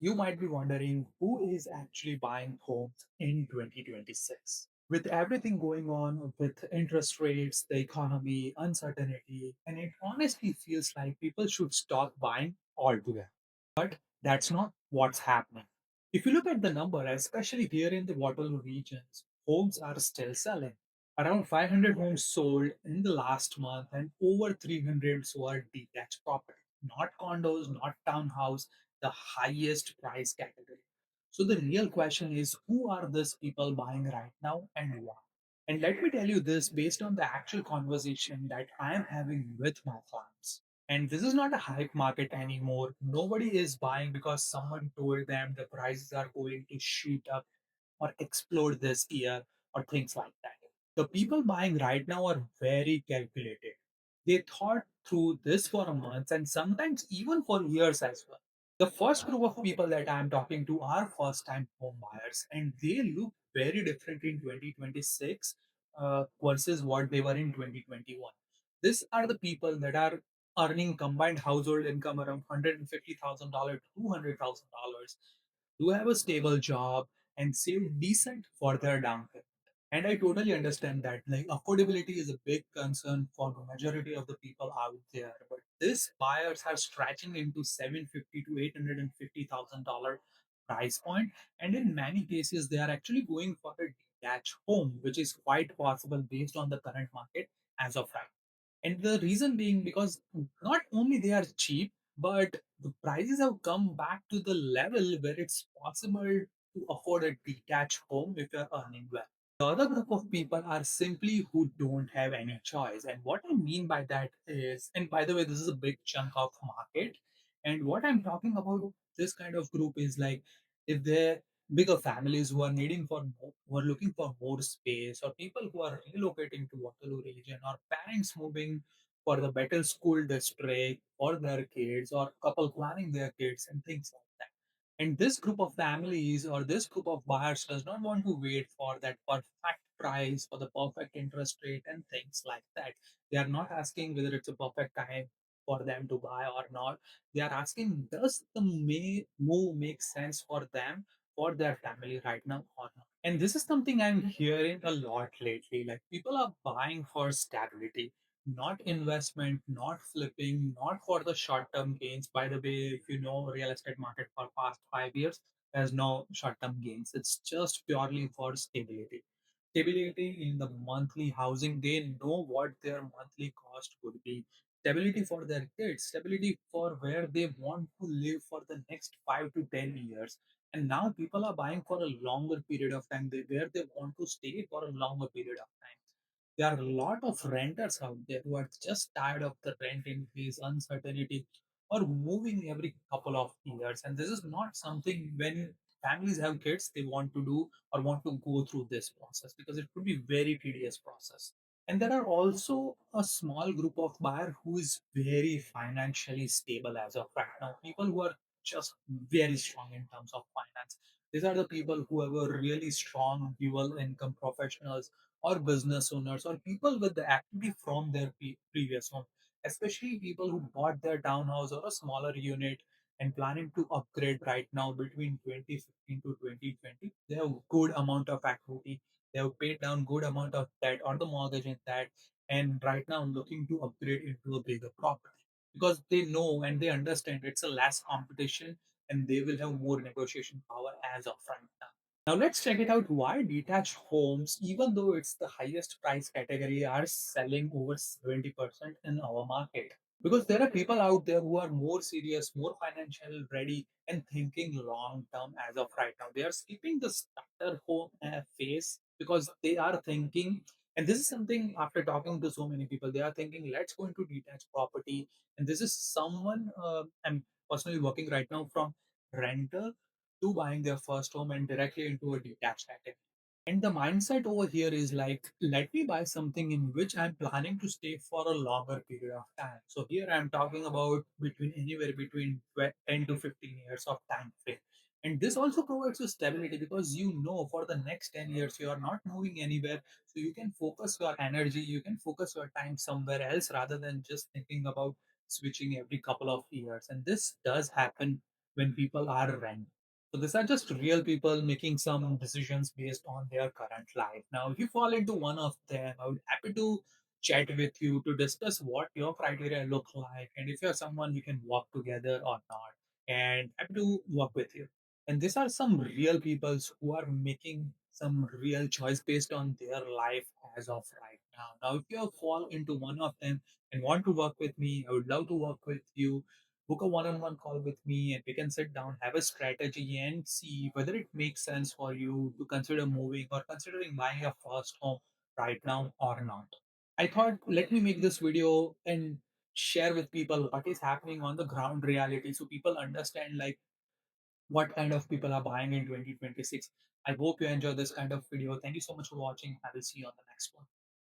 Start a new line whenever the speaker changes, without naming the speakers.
You might be wondering who is actually buying homes in 2026. With everything going on with interest rates, the economy, uncertainty, and it honestly feels like people should stop buying altogether. But that's not what's happening. If you look at the number, especially here in the Waterloo regions, homes are still selling. Around 500 homes sold in the last month, and over 300 were detached property, not condos, not townhouse, the highest price category. So the real question is who are these people buying right now and why? And let me tell you this based on the actual conversation that I am having with my clients. And this is not a hype market anymore. Nobody is buying because someone told them the prices are going to shoot up or explode this year or things like that. The people buying right now are very calculated. They thought through this for a month and sometimes even for years as well. The first group of people that I'm talking to are first time home buyers, and they look very different in 2026 versus what they were in 2021. These are the people that are earning combined household income around $150,000 to $200,000, do have a stable job, and save decent for their down payment. And I totally understand that. Like affordability is a big concern for the majority of the people out there. But these buyers are stretching into 750 to $850,000 price point, and in many cases, they are actually going for a detached home, which is quite possible based on the current market as of right. And the reason being because not only they are cheap, but the prices have come back to the level where it's possible to afford a detached home if you're earning well. The other group of people are simply who don't have any choice. And what I mean by that is, and by the way, this is a big chunk of market. And what I'm talking about this kind of group is like if they're bigger families who are needing for more, who are looking for more space, or people who are relocating to Waterloo region, or parents moving for the better school district for their kids, or couple planning their kids and things like that. And this group of families or this group of buyers does not want to wait for that perfect price or the perfect interest rate and things like that. They are not asking whether it's a perfect time for them to buy or not. They are asking, does the move make sense for them, for their family right now or not? And this is something I'm hearing a lot lately. Like people are buying for stability, not investment, not flipping, not for the short term gains. By the way, if you know real estate market for past 5 years, there's no short term gains. It's just purely for stability. Stability in the monthly housing, they know what their monthly cost would be. Stability for their kids, stability for where they want to live for the next 5 to 10 years. And now people are buying for a longer period of time, where they want to stay for a longer period of time. There are a lot of renters out there who are just tired of the rent increase, uncertainty, or moving every couple of years. And this is not something when families have kids they want to do or want to go through this process because it could be very tedious process. And there are also a small group of buyer who is very financially stable as of right now. People who are just very strong in terms of finance. These are the people who have a really strong dual income professionals or business owners or people with the activity from their previous home, especially people who bought their townhouse or a smaller unit and planning to upgrade right now between 2015 to 2020. They have good amount of equity. They have paid down good amount of debt or the mortgage in that, and right now looking to upgrade into a bigger property because they know and they understand it's a less competition and they will have more negotiation power as of right now. Now let's check it out why detached homes, even though it's the highest price category, are selling over 70% in our market. Because there are people out there who are more serious, more financial ready, and thinking long term as of right now. They are skipping the starter home phase because they are thinking, and this is something after talking to so many people, they are thinking, let's go into detached property. And this is someone I'm personally working right now from rental to buying their first home and directly into a detached category. And the mindset over here is like, let me buy something in which I'm planning to stay for a longer period of time. So here I'm talking about between anywhere between 10 to 15 years of time frame. And this also provides you stability because you know for the next 10 years you are not moving anywhere. So you can focus your energy, you can focus your time somewhere else rather than just thinking about switching every couple of years. And this does happen when people are rent. So these are just real people making some decisions based on their current life. Now, if you fall into one of them, I would happy to chat with you to discuss what your criteria look like, and if you're someone we can work together or not. And happy to work with you. And these are some real peoples who are making some real choice based on their life as of right now. Now, if you fall into one of them and want to work with me, I would love to work with you. Book a one-on-one call with me, and we can sit down, have a strategy, and see whether it makes sense for you to consider moving or considering buying a first home right now or not. I thought, let me make this video and share with people what is happening on the ground reality so people understand like what kind of people are buying in 2026. I hope you enjoy this kind of video. Thank you so much for watching. I will see you on the next one.